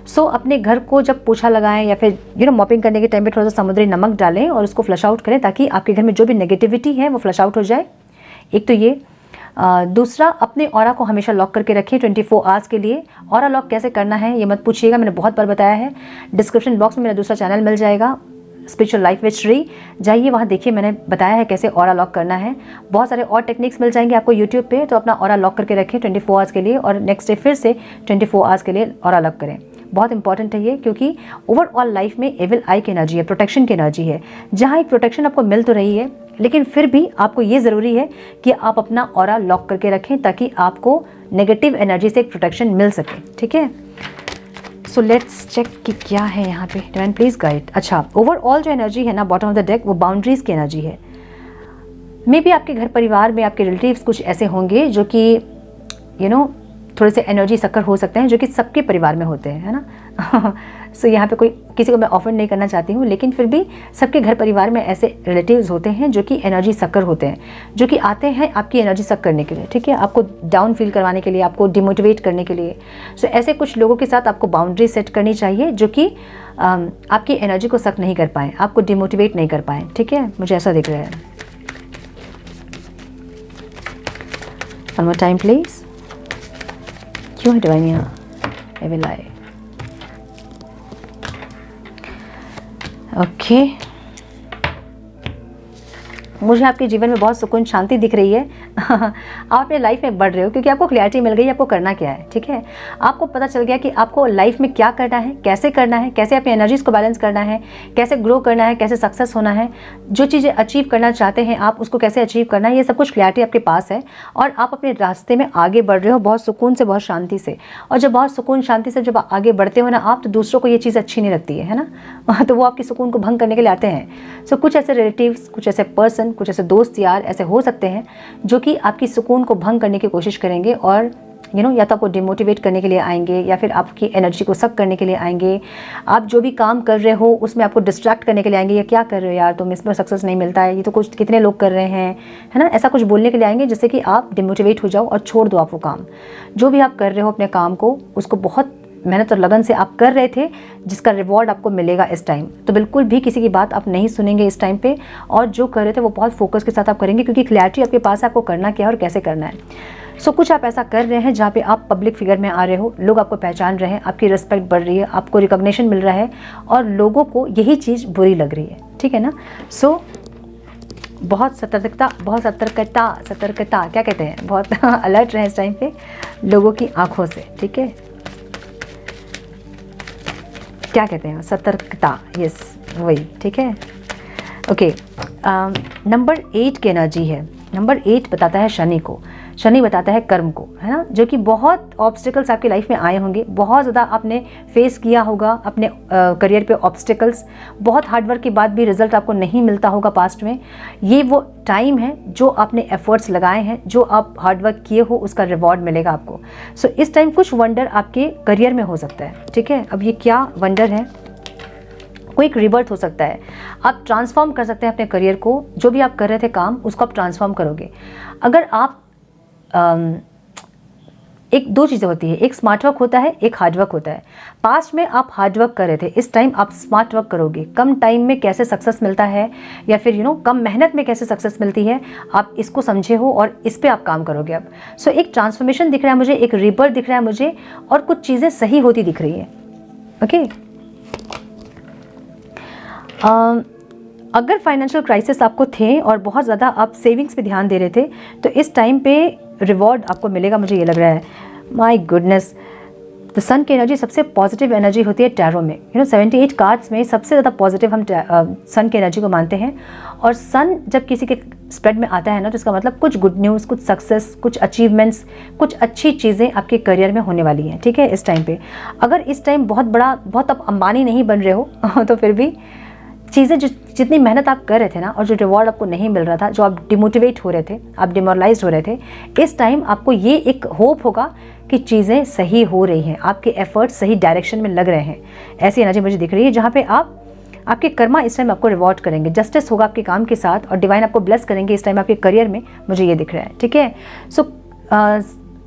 सो अपने घर को जब पोछा लगाएं या फिर मॉपिंग करने के टाइम पे थोड़ा सा समुद्री नमक डालें और उसको फ्लश आउट करें, ताकि आपके घर में जो भी नेगेटिविटी है वो फ्लश आउट हो जाए। एक तो ये। दूसरा, अपने ऑरा को हमेशा लॉक करके रखें 24 आवर्स के लिए। ऑरा लॉक कैसे करना है ये मत पूछिएगा, मैंने बहुत बार बताया है। डिस्क्रिप्शन बॉक्स में मेरा दूसरा चैनल मिल जाएगा, स्पिरिचुअल लाइफ विद श्री, जाइए वहाँ देखिए, मैंने बताया है कैसे ऑरा लॉक करना है। बहुत सारे और टेक्निक्स मिल जाएंगे आपको यूट्यूब पे। तो अपना ऑरा लॉक करके रखें 24 आवर्स के लिए और नेक्स्ट डे फिर से 24 आवर्स के लिए ऑरा लॉक करें। बहुत इंपॉर्टेंट है ये, क्योंकि ओवरऑल लाइफ में एविल आई की एनर्जी है, प्रोटेक्शन की एनर्जी है। जहाँ एक प्रोटेक्शन आपको मिल तो रही है, लेकिन फिर भी आपको ये ज़रूरी है कि आप अपना ऑरा लॉक करके रखें ताकि आपको नेगेटिव एनर्जी से एक प्रोटेक्शन मिल सके, ठीक है। सो लेट्स चेक कि क्या है यहाँ पे। Divine please guide. अच्छा, ओवरऑल जो एनर्जी है ना बॉटम ऑफ द डेक, वो बाउंड्रीज की एनर्जी है। मे बी आपके घर परिवार में आपके रिलेटिव्स कुछ ऐसे होंगे जो कि थोड़े से एनर्जी सक्कर हो सकते हैं, जो कि सबके परिवार में होते हैं, है ना। सो यहाँ पे कोई किसी को मैं ऑफेंड नहीं करना चाहती हूँ, लेकिन फिर भी सबके घर परिवार में ऐसे रिलेटिव्स होते हैं जो कि एनर्जी सक्कर होते हैं, जो कि आते हैं आपकी एनर्जी सक करने के लिए, ठीक है, आपको डाउन फील करवाने के लिए, आपको डिमोटिवेट करने के लिए। सो ऐसे कुछ लोगों के साथ आपको बाउंड्री सेट करनी चाहिए जो कि आपकी एनर्जी को सक नहीं कर पाएँ, आपको डिमोटिवेट नहीं कर पाएँ, ठीक है। मुझे ऐसा दिख रहा है। One more time please. क्यों है डिवाइन यहाँ? एविल आई। ओके, मुझे आपके जीवन में बहुत सुकून शांति दिख रही है। आप अपने लाइफ में बढ़ रहे हो क्योंकि आपको क्लैरिटी मिल गई आपको करना क्या है, ठीक है। आपको पता चल गया कि आपको लाइफ में क्या करना है, कैसे अपनी एनर्जीज़ को बैलेंस करना है, कैसे ग्रो करना है, कैसे सक्सेस होना है, जो चीज़ें अचीव करना चाहते हैं आप उसको कैसे अचीव करना है, ये सब कुछ क्लैरिटी आपके पास है और आप अपने रास्ते में आगे बढ़ रहे हो बहुत सुकून से, बहुत शांति से। और जब बहुत सुकून शांति से जब आगे बढ़ते हो ना आप, तो दूसरों को ये चीज़ अच्छी नहीं लगती है ना, तो वो आपकी सुकून को भंग करने के लिए आते हैं। सो कुछ ऐसे रिलेटिव्स, कुछ ऐसे पर्सन, कुछ ऐसे दोस्त यार ऐसे हो सकते हैं जो कि आपकी सुकून को भंग करने की कोशिश करेंगे और या तो आपको डिमोटिवेट करने के लिए आएंगे या फिर आपकी एनर्जी को सक करने के लिए आएंगे। आप जो भी काम कर रहे हो उसमें आपको डिस्ट्रैक्ट करने के लिए आएंगे, ये क्या कर रहे हो यार तुम, इसमें सक्सेस नहीं मिलता है, ये तो कुछ कितने लोग कर रहे हैं, है ना, ऐसा कुछ बोलने के लिए आएंगे जिससे कि आप डिमोटिवेट हो जाओ और छोड़ दो आप वो काम। जो भी आप कर रहे हो अपने काम को, उसको बहुत मेहनत और लगन से आप कर रहे थे, जिसका रिवॉर्ड आपको मिलेगा इस टाइम, तो बिल्कुल भी किसी की बात आप नहीं सुनेंगे इस टाइम पे और जो कर रहे थे वो बहुत फोकस के साथ आप करेंगे क्योंकि क्लैरिटी आपके पास है आपको करना क्या है और कैसे करना है। सो कुछ आप ऐसा कर रहे हैं जहाँ पे आप पब्लिक फिगर में आ रहे हो, लोग आपको पहचान रहे हैं, आपकी रिस्पेक्ट बढ़ रही है, आपको रिकॉग्निशन मिल रहा है और लोगों को यही चीज़ बुरी लग रही है, ठीक है ना। सो बहुत सतर्कता क्या कहते हैं, बहुत अलर्ट रहे इस टाइम पे लोगों की आंखों से, ठीक है, क्या कहते हैं, सतर्कता, यस वही, ठीक है। ओके, नंबर 8 की एनर्जी है। नंबर 8 बताता है शनि को, शनि बताता है कर्म को, है ना, जो कि बहुत ऑब्स्टिकल्स आपकी लाइफ में आए होंगे, बहुत ज़्यादा आपने फेस किया होगा अपने करियर पे ऑब्स्टिकल्स, बहुत हार्डवर्क के बाद भी रिजल्ट आपको नहीं मिलता होगा पास्ट में। ये वो टाइम है जो आपने एफर्ट्स लगाए हैं, जो आप हार्डवर्क किए हो उसका रिवॉर्ड मिलेगा आपको। सो इस टाइम कुछ वंडर आपके करियर में हो सकता है, ठीक है। अब ये क्या वंडर है, कोई एक रिबर्थ हो सकता है, आप ट्रांसफॉर्म कर सकते हैं अपने करियर को, जो भी आप कर रहे थे काम उसको आप ट्रांसफॉर्म करोगे। अगर आप एक दो चीज़ें होती है, एक स्मार्ट वर्क होता है, एक हार्ड वर्क होता है। पास्ट में आप हार्ड वर्क कर रहे थे, इस टाइम आप स्मार्ट वर्क करोगे। कम टाइम में कैसे सक्सेस मिलता है या फिर कम मेहनत में कैसे सक्सेस मिलती है, आप इसको समझे हो और इस पे आप काम करोगे अब। सो एक ट्रांसफॉर्मेशन दिख रहा है मुझे, एक रिबर्थ दिख रहा है मुझे और कुछ चीज़ें सही होती दिख रही है। ओके, अगर फाइनेंशियल क्राइसिस आपको थे और बहुत ज़्यादा आप सेविंग्स पे ध्यान दे रहे थे, तो इस टाइम पे रिवॉर्ड आपको मिलेगा, मुझे ये लग रहा है। माय गुडनेस, द सन की एनर्जी सबसे पॉजिटिव एनर्जी होती है टैरो में। 78 कार्ड्स में सबसे ज़्यादा पॉजिटिव हम सन की एनर्जी को मानते हैं। और सन जब किसी के स्प्रेड में आता है ना, तो इसका मतलब कुछ गुड न्यूज़, कुछ सक्सेस, कुछ अचीवमेंट्स, कुछ अच्छी चीज़ें आपके करियर में होने वाली हैं, ठीक है। इस टाइम पे अगर इस टाइम बहुत आप अंबानी नहीं बन रहे हो तो फिर भी चीज़ें जितनी मेहनत आप कर रहे थे ना और जो रिवॉर्ड आपको नहीं मिल रहा था, जो आप डिमोटिवेट हो रहे थे, आप डिमोरलाइज हो रहे थे, इस टाइम आपको ये एक होप होगा कि चीज़ें सही हो रही हैं, आपके एफर्ट्स सही डायरेक्शन में लग रहे हैं। ऐसी एनर्जी मुझे दिख रही है जहाँ पे आपके कर्मा इस टाइम आपको रिवॉर्ड करेंगे, जस्टिस होगा आपके काम के साथ और डिवाइन आपको ब्लेस करेंगे इस टाइम आपके करियर में, मुझे ये दिख रहा है, ठीक है। सो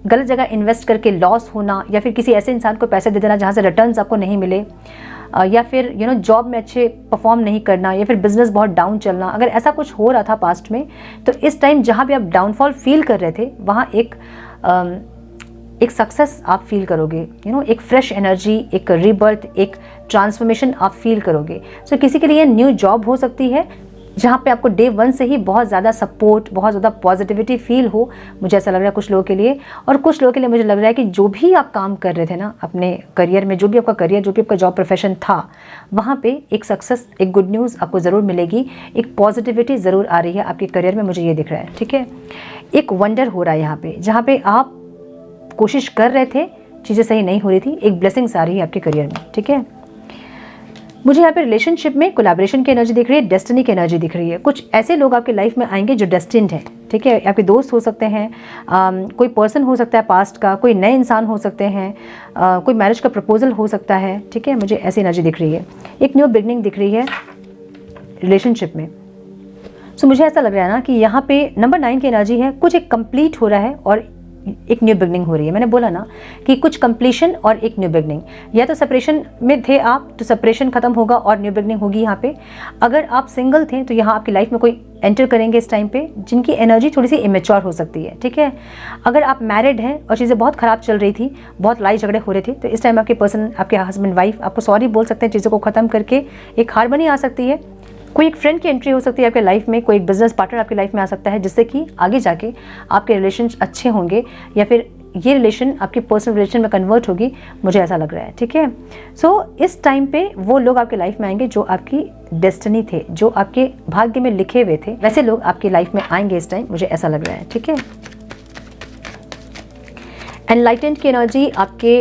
गलत जगह इन्वेस्ट करके लॉस होना या फिर किसी ऐसे इंसान को पैसे दे देना जहाँ से रिटर्न्स आपको नहीं मिले, या फिर जॉब में अच्छे परफॉर्म नहीं करना, या फिर बिजनेस बहुत डाउन चलना, अगर ऐसा कुछ हो रहा था पास्ट में, तो इस टाइम जहाँ भी आप डाउनफॉल फील कर रहे थे वहाँ एक सक्सेस आप फील करोगे, एक फ्रेश एनर्जी, एक रीबर्थ, एक ट्रांसफॉर्मेशन आप फील करोगे। सो किसी के लिए न्यू जॉब हो सकती है जहाँ पे आपको डे 1 से ही बहुत ज़्यादा सपोर्ट, बहुत ज़्यादा पॉजिटिविटी फील हो, मुझे ऐसा लग रहा है कुछ लोगों के लिए। और कुछ लोगों के लिए मुझे लग रहा है कि जो भी आप काम कर रहे थे ना अपने करियर में, जो भी आपका करियर, जो भी आपका जॉब प्रोफेशन था, वहाँ पे एक सक्सेस, एक गुड न्यूज़ आपको ज़रूर मिलेगी, एक पॉजिटिविटी ज़रूर आ रही है आपके करियर में, मुझे ये दिख रहा है, ठीक है। एक वंडर हो रहा है यहाँ पे, जहाँ पे आप कोशिश कर रहे थे, चीज़ें सही नहीं हो रही थी, एक ब्लेसिंग्स आ रही है आपके करियर में, ठीक है। मुझे यहाँ पे रिलेशनशिप में कोलैबोरेशन की एनर्जी दिख रही है, डेस्टिनी की एनर्जी दिख रही है। कुछ ऐसे लोग आपकी लाइफ में आएंगे जो डेस्टिन्ड हैं, ठीक है। आपके दोस्त हो सकते हैं, कोई पर्सन हो सकता है पास्ट का, कोई नए इंसान हो सकते हैं, कोई मैरिज का प्रपोजल हो सकता है, ठीक है। मुझे ऐसी एनर्जी दिख रही है, एक न्यू बिगनिंग दिख रही है रिलेशनशिप में। सो मुझे ऐसा लग रहा है ना कि यहाँ पे नंबर 9 की एनर्जी है, कुछ एक कंप्लीट हो रहा है और एक न्यू बिगनिंग हो रही है। मैंने बोला ना कि कुछ कंप्लीशन और एक न्यू बिगनिंग, या तो सेपरेशन में थे आप तो सेपरेशन खत्म होगा और न्यू बिगनिंग होगी यहाँ पे। अगर आप सिंगल थे तो यहाँ आपकी लाइफ में कोई एंटर करेंगे इस टाइम पे जिनकी एनर्जी थोड़ी सी इमेच्योर हो सकती है, ठीक है। अगर आप मैरिड हैं और चीज़ें बहुत ख़राब चल रही थी, बहुत लड़ाई झगड़े हो रहे थे, तो इस टाइम आपके पर्सन, आपके हस्बैंड वाइफ आपको सॉरी बोल सकते हैं, चीज़ों को ख़त्म करके एक हार्मनी आ सकती है। कोई एक फ्रेंड की एंट्री हो सकती है आपके लाइफ में, कोई एक बिजनेस पार्टनर आपकी लाइफ में आ सकता है, जिससे कि आगे जाके आपके रिलेशन अच्छे होंगे या फिर ये रिलेशन आपकी पर्सनल रिलेशन में कन्वर्ट होगी, मुझे ऐसा लग रहा है। ठीक है, सो इस टाइम पे वो लोग आपके लाइफ में आएंगे जो आपकी डेस्टिनी थे, जो आपके भाग्य में लिखे हुए थे, वैसे लोग आपकी लाइफ में आएंगे इस टाइम, मुझे ऐसा लग रहा है। ठीक है, एनलाइटेंड की एनर्जी आपके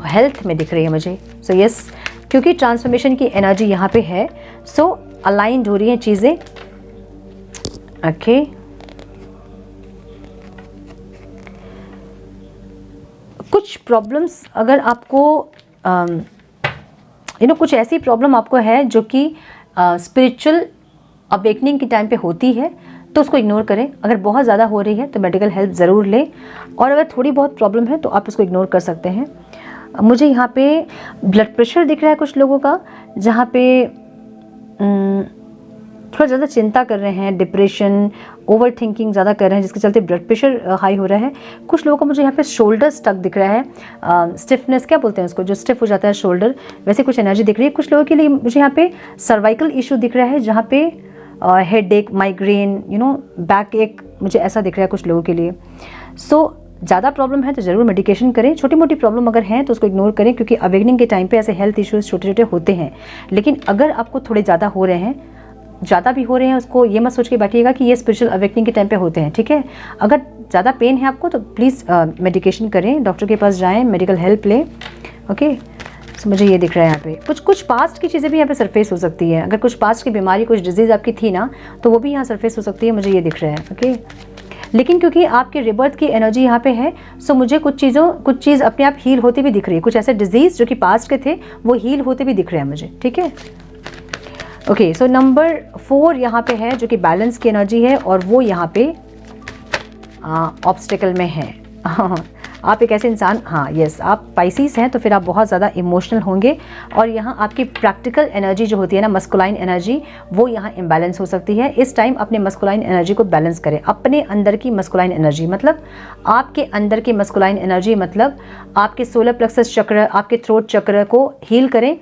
हेल्थ में दिख रही है मुझे। सो यस, क्योंकि ट्रांसफॉर्मेशन की एनर्जी यहाँ पे है, सो अलाइंड हो रही हैं चीज़ें। ओके, कुछ प्रॉब्लम्स अगर आपको कुछ ऐसी प्रॉब्लम आपको है जो कि स्पिरिचुअल अवेकनिंग के टाइम पे होती है, तो उसको इग्नोर करें। अगर बहुत ज़्यादा हो रही है तो मेडिकल हेल्प ज़रूर लें, और अगर थोड़ी बहुत प्रॉब्लम है तो आप उसको इग्नोर कर सकते हैं। मुझे यहाँ पे ब्लड प्रेशर दिख रहा है कुछ लोगों का, जहाँ पे थोड़ा ज़्यादा चिंता कर रहे हैं, डिप्रेशन, ओवर थिंकिंग ज़्यादा कर रहे हैं, जिसके चलते ब्लड प्रेशर हाई हो रहा है। कुछ लोगों को मुझे यहाँ पे शोल्डर स्टक दिख रहा है, स्टिफनेस क्या बोलते हैं उसको, जो स्टिफ हो जाता है शोल्डर, वैसे कुछ एनर्जी दिख रही है। कुछ लोगों के लिए मुझे यहाँ पे सर्वाइकल इशू दिख रहा है, जहाँ पे हेड एक, माइग्रेन, बैक एक, मुझे ऐसा दिख रहा है कुछ लोगों के लिए। सो ज़्यादा प्रॉब्लम है तो ज़रूर मेडिकेशन करें, छोटी मोटी प्रॉब्लम अगर है तो उसको इग्नोर करें, क्योंकि अवेकनिंग के टाइम पे ऐसे हेल्थ इश्यूज छोटे छोटे होते हैं। लेकिन अगर आपको थोड़े ज़्यादा हो रहे हैं, ज़्यादा भी हो रहे हैं, उसको ये मत सोच के बैठिएगा कि ये स्पिरिचुअल अवेकनिंग के टाइम पे होते हैं। ठीक है, अगर ज़्यादा पेन है आपको तो प्लीज़ मेडिकेशन करें, डॉक्टर के पास जाएँ, मेडिकल हेल्प लें। ओके, तो मुझे ये दिख रहा है यहाँ पे कुछ पास्ट की चीज़ें भी यहाँ पे सरफेस हो सकती है। अगर कुछ पास्ट की बीमारी, कुछ डिजीज़ आपकी थी ना, तो वो भी यहाँ सरफेस हो सकती है, मुझे ये दिख रहा है। ओके, लेकिन क्योंकि आपके रिबर्थ की एनर्जी यहाँ पे है, सो मुझे कुछ चीज़ अपने आप हील होती भी दिख रही है। कुछ ऐसे डिजीज़ जो कि पास्ट के थे वो हील होते भी दिख रहे हैं मुझे। ठीक है, ओके, सो नंबर 4 यहाँ पे है जो कि बैलेंस की एनर्जी है, और वो यहाँ पे ऑब्स्टिकल में है। आप एक ऐसे इंसान, हाँ यस, आप पाइसिस हैं तो फिर आप बहुत ज़्यादा इमोशनल होंगे, और यहाँ आपकी प्रैक्टिकल एनर्जी जो होती है ना, मस्कुलाइन एनर्जी, वो यहाँ इम्बैलेंस हो सकती है। इस टाइम अपने मस्कुलाइन एनर्जी को बैलेंस करें। अपने अंदर की मस्कुलाइन एनर्जी मतलब आपके अंदर की मस्कुलाइन एनर्जी मतलब आपके सोलर प्लेक्सस चक्र, आपके थ्रोट चक्र को हील करें।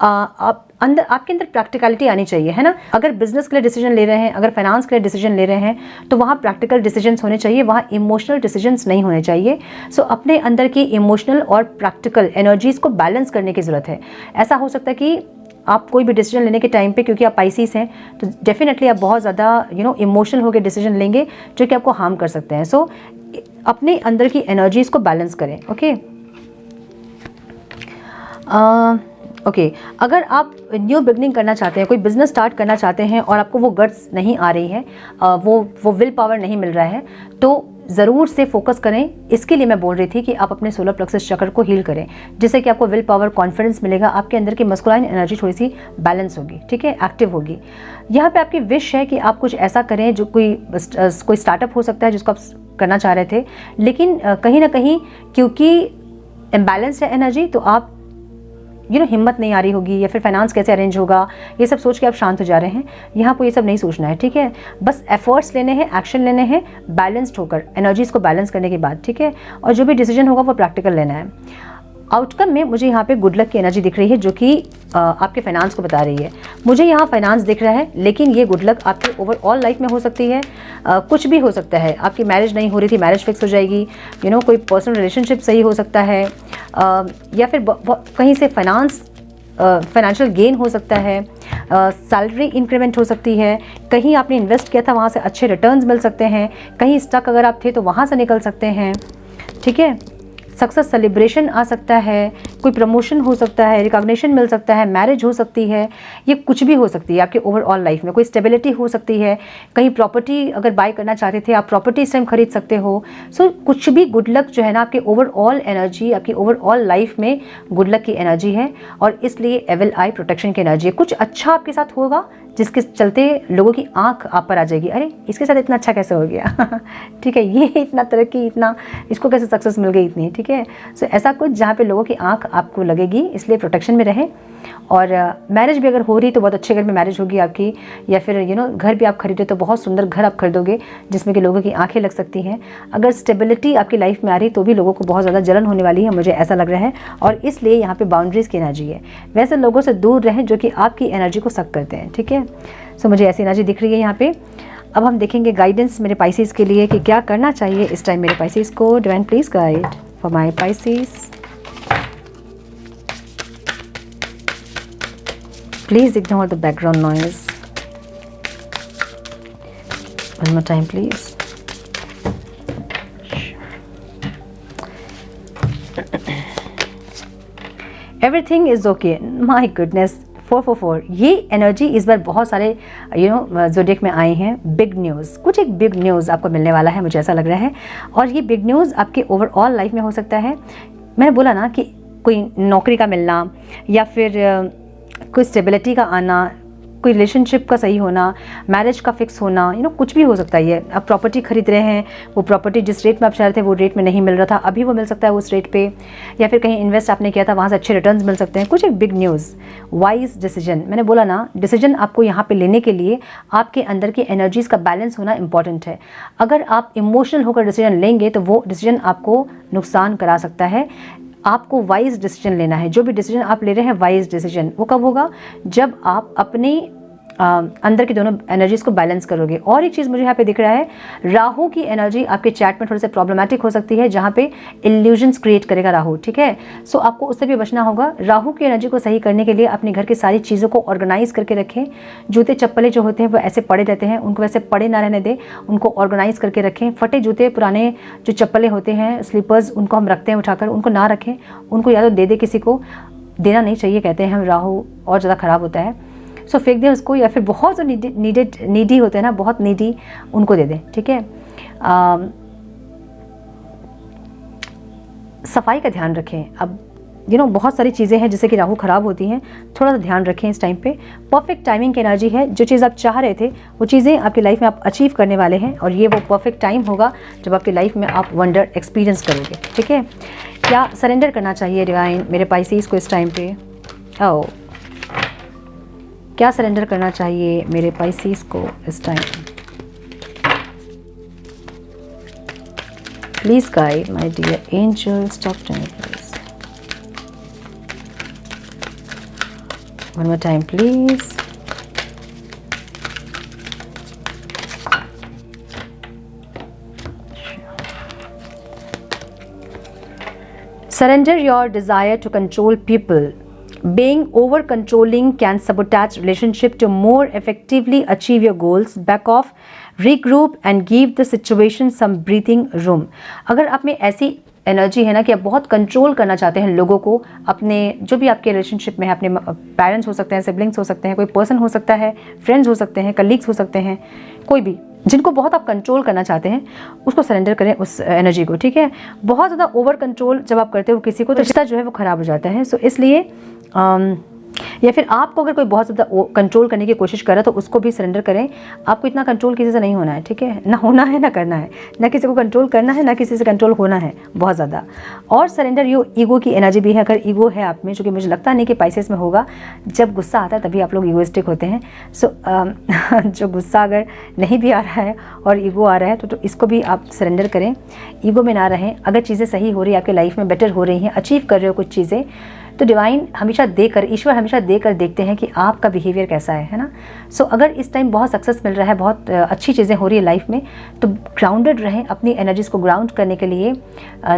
आपके अंदर प्रैक्टिकलिटी आनी चाहिए, है ना। अगर बिजनेस के लिए डिसीजन ले रहे हैं, अगर फाइनेंस के लिए डिसीजन ले रहे हैं, तो वहाँ प्रैक्टिकल डिसीजंस होने चाहिए, वहाँ इमोशनल डिसीजंस नहीं होने चाहिए। सो अपने अंदर की इमोशनल और प्रैक्टिकल एनर्जीज को बैलेंस करने की ज़रूरत है। ऐसा हो सकता है कि आप कोई भी डिसीजन लेने के टाइम पे, क्योंकि आप पाइसिस हैं, तो डेफिनेटली आप बहुत ज़्यादा इमोशनल होकर डिसीजन लेंगे जो कि आपको हार्म कर सकते हैं। सो अपने अंदर की एनर्जीज को बैलेंस करें। ओके, अगर आप न्यू बिगनिंग करना चाहते हैं, कोई बिजनेस स्टार्ट करना चाहते हैं और आपको वो गट्स नहीं आ रही है, वो विल पावर नहीं मिल रहा है, तो ज़रूर से फोकस करें। इसके लिए मैं बोल रही थी कि आप अपने सोलर प्लेक्सस चक्र को हील करें, जिससे कि आपको विल पावर, कॉन्फिडेंस मिलेगा, आपके अंदर की मस्कुलाइन एनर्जी थोड़ी सी बैलेंस होगी। ठीक है, एक्टिव होगी। यहाँ पे आपकी विश है कि आप कुछ ऐसा करें जो कोई स्टार्टअप हो सकता है जिसको आप करना चाह रहे थे, लेकिन कहीं ना कहीं क्योंकि इम्बैलेंस है एनर्जी, तो आप हिम्मत नहीं आ रही होगी, या फिर फाइनेंस कैसे अरेंज होगा, ये सब सोच के आप शांत हो जा रहे हैं। यहाँ को ये सब नहीं सोचना है। ठीक है, बस एफर्ट्स लेने हैं, एक्शन लेने हैं, बैलेंस्ड होकर, एनर्जीज को बैलेंस करने के बाद। ठीक है, और जो भी डिसीजन होगा वो प्रैक्टिकल लेना है। आउटकम में मुझे यहाँ पे गुड लक की एनर्जी दिख रही है, जो कि आपके फाइनेंस को बता रही है। मुझे यहाँ फाइनेंस दिख रहा है, लेकिन ये गुड लक आपके ओवरऑल लाइफ में हो सकती है। कुछ भी हो सकता है, आपकी मैरिज नहीं हो रही थी, मैरिज फिक्स हो जाएगी। कोई पर्सनल रिलेशनशिप सही हो सकता है, या फिर कहीं से फाइनेंशियल गेन हो सकता है, सैलरी इंक्रीमेंट हो सकती है, कहीं आपने इन्वेस्ट किया था वहाँ से अच्छे रिटर्न्स मिल सकते हैं, कहीं स्टक अगर आप थे तो वहाँ से निकल सकते हैं। ठीक है, सक्सेस सेलिब्रेशन आ सकता है, कोई प्रमोशन हो सकता है, रिकॉग्निशन मिल सकता है, मैरिज हो सकती है, ये कुछ भी हो सकती है आपके ओवरऑल लाइफ में। कोई स्टेबिलिटी हो सकती है, कहीं प्रॉपर्टी अगर बाय करना चाहते थे आप, प्रॉपर्टी इस टाइम खरीद सकते हो। सो कुछ भी गुड लक जो है ना, आपके ओवरऑल एनर्जी, आपकी ओवरऑल लाइफ में गुड लक की एनर्जी है, और इसलिए एविल आई प्रोटेक्शन की एनर्जी है। कुछ अच्छा आपके साथ होगा जिसके चलते लोगों की आंख आप पर आ जाएगी, अरे इसके साथ इतना अच्छा कैसे हो गया। ठीक है, ये इतना तरक्की, इतना इसको कैसे सक्सेस मिल गई इतनी। ठीक है, सो ऐसा कुछ जहाँ पे लोगों की आंख आपको लगेगी, इसलिए प्रोटेक्शन में रहें। और मैरिज भी अगर हो रही तो बहुत अच्छे घर में मैरिज होगी आपकी, या फिर घर भी आप खरीदे तो बहुत सुंदर घर आप खरीदोगे जिसमें कि लोगों की आंखें लग सकती हैं। अगर स्टेबिलिटी आपकी लाइफ में आ रही तो भी लोगों को बहुत ज़्यादा जलन होने वाली है, मुझे ऐसा लग रहा है। और इसलिए यहाँ पे बाउंड्रीज़ की एनर्जी है। वैसे लोगों से दूर रहें जो कि आपकी एनर्जी को सक करते हैं, ठीक है। सो मुझे ऐसी एनर्जी दिख रही है यहाँ पे। अब हम देखेंगे गाइडेंस मेरे पाइसेस के लिए कि क्या करना चाहिए इस टाइम मेरे पाइसेस को। Divine please guide for my Pisces. Please ignore the background noise. One more time, please. Everything is okay. My goodness. 444 ये एनर्जी इस बार बहुत सारे ज़ोडिएक में आए हैं। बिग न्यूज़, कुछ एक बिग न्यूज़ आपको मिलने वाला है, मुझे ऐसा लग रहा है। और ये बिग न्यूज़ आपके ओवरऑल लाइफ में हो सकता है। मैंने बोला ना कि कोई नौकरी का मिलना, या फिर कोई स्टेबिलिटी का आना, कोई रिलेशनशिप का सही होना, मैरिज का फिक्स होना, कुछ भी हो सकता है। ये आप प्रॉपर्टी खरीद रहे हैं, वो प्रॉपर्टी जिस रेट में आप चाह रहे थे वो रेट में नहीं मिल रहा था, अभी वो मिल सकता है उस रेट पे। या फिर कहीं इन्वेस्ट आपने किया था, वहाँ से अच्छे रिटर्न्स मिल सकते हैं। कुछ एक बिग न्यूज़, वाइज डिसीजन। मैंने बोला ना, डिसीजन आपको यहाँ पे लेने के लिए आपके अंदर की एनर्जीज़ का बैलेंस होना इंपॉर्टेंट है। अगर आप इमोशनल होकर डिसीजन लेंगे तो वो डिसीजन आपको नुकसान करा सकता है। आपको वाइज डिसीजन लेना है। जो भी डिसीजन आप ले रहे हैं वाइज डिसीजन, वो कब होगा? जब आप अपनी अंदर की दोनों एनर्जीज को बैलेंस करोगे। और एक चीज़ मुझे यहाँ पे दिख रहा है, राहु की एनर्जी आपके चैट में थोड़े से प्रॉब्लमेटिक हो सकती है, जहाँ पे इल्यूजन्स क्रिएट करेगा राहु, ठीक है। सो आपको उससे भी बचना होगा। राहु की एनर्जी को सही करने के लिए अपने घर की सारी चीज़ों को ऑर्गेनाइज करके रखें। जूते चप्पलें जो होते हैं वो ऐसे पड़े रहते हैं, उनको वैसे पड़े ना रहने दें, उनको ऑर्गेनाइज करके रखें। फटे जूते, पुराने जो चप्पलें होते हैं, स्लीपर्स, उनको हम रखते हैं उठाकर, उनको ना रखें, उनको या तो दे दे, किसी को देना नहीं चाहिए, कहते हैं हम राहु और ज़्यादा ख़राब होता है। सो फेंक दें उसको, या फिर बहुत जो नीडी होते हैं ना, बहुत नीडी, उनको दे दें, ठीक है। सफाई का ध्यान रखें। अब बहुत सारी चीज़ें हैं जिससे कि राहु ख़राब होती हैं, थोड़ा सा ध्यान रखें इस टाइम पे। परफेक्ट टाइमिंग की एनर्जी है। जो चीज़ आप चाह रहे थे वो चीज़ें आपकी लाइफ में आप अचीव करने वाले हैं, और ये वो परफेक्ट टाइम होगा जब आपकी लाइफ में आप वंडर एक्सपीरियंस करोगे, ठीक है। क्या सरेंडर करना चाहिए डिवाइन मेरे पाइसेस को इस टाइम पे? ओ, क्या सरेंडर करना चाहिए मेरे पाइसेस को इस time? Please guide my dear angels, talk to me please. One more time please. Surrender your desire to control people. Being over-controlling can sabotage relationship. To more effectively achieve your goals, back off, regroup and give the situation some breathing room. अगर आप में ऐसी energy है ना कि आप बहुत control करना चाहते हैं लोगों को, अपने जो भी आपके रिलेशनशिप में है, अपने पेरेंट्स हो सकते हैं, सिबलिंग्स हो सकते हैं, कोई पर्सन हो सकता है, फ्रेंड्स हो सकते हैं, कलीग्स हो सकते हैं, कोई भी जिनको बहुत आप कंट्रोल करना चाहते हैं, उसको सरेंडर करें उस एनर्जी को, ठीक है। बहुत ज़्यादा ओवर कंट्रोल जब आप करते हो किसी को तो रिश्ता जो है वो ख़राब हो जाता है। सो इसलिए या फिर आपको अगर कोई बहुत ज़्यादा कंट्रोल करने की कोशिश करे तो उसको भी सरेंडर करें। आपको इतना कंट्रोल किसी से नहीं होना है, ठीक है। ना होना है, ना करना है, ना किसी को कंट्रोल करना है, ना किसी से कंट्रोल होना है बहुत ज़्यादा। और सरेंडर यो ईगो की एनर्जी भी है। अगर ईगो है आप में, जो कि मुझे लगता नहीं कि पाइसेस में होगा, जब गुस्सा आता है तभी आप लोग ईगोइस्टिक होते हैं। सो जो गुस्सा अगर नहीं भी आ रहा है और ईगो आ रहा है तो इसको भी आप सरेंडर करें, ईगो में ना रहें। अगर चीज़ें सही हो रही है, आपकी लाइफ में बेटर हो रही हैं, अचीव कर रहे हो कुछ चीज़ें, तो डिवाइन हमेशा देकर, ईश्वर हमेशा देकर देखते हैं कि आपका बिहेवियर कैसा है ना। सो अगर इस टाइम बहुत सक्सेस मिल रहा है, बहुत अच्छी चीज़ें हो रही है लाइफ में, तो ग्राउंडेड रहें। अपनी एनर्जीज़ को ग्राउंड करने के लिए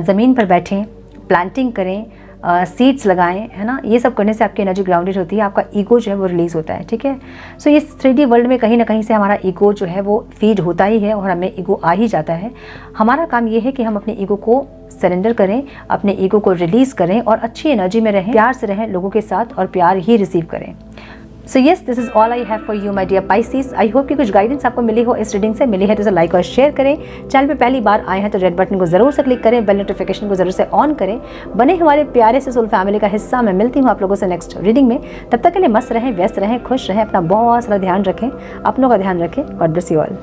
ज़मीन पर बैठें, प्लांटिंग करें, सीड्स लगाएं, है ना। ये सब करने से आपकी एनर्जी ग्राउंडेड होती है, आपका ईगो जो है वो रिलीज़ होता है, ठीक है। सो ये 3D वर्ल्ड में कहीं ना कहीं से हमारा ईगो जो है वो फीड होता ही है और हमें ईगो आ ही जाता है। हमारा काम ये है कि हम अपने ईगो को सरेंडर करें, अपने ईगो को रिलीज़ करें और अच्छी एनर्जी में रहें, प्यार से रहें लोगों के साथ और प्यार ही रिसीव करें। So yes, this is all I have for you my dear Pisces. I hope कि कुछ गाइडेंस आपको मिली हो इस रीडिंग से। मिली है तो इसे लाइक और शेयर करें। चैनल पे पहली बार आए हैं तो रेड बटन को जरूर से क्लिक करें, बेल नोटिफिकेशन को जरूर से ऑन करें। बने हमारे प्यारे से सोल फैमिली का हिस्सा। मैं मिलती हूँ आप लोगों से नेक्स्ट रीडिंग में। तब तक के लिए मस्त रहें, व्यस्त रहें, खुश रहें, अपना बहुत सारा ध्यान रखें, अपनों का ध्यान रखें। God bless you all.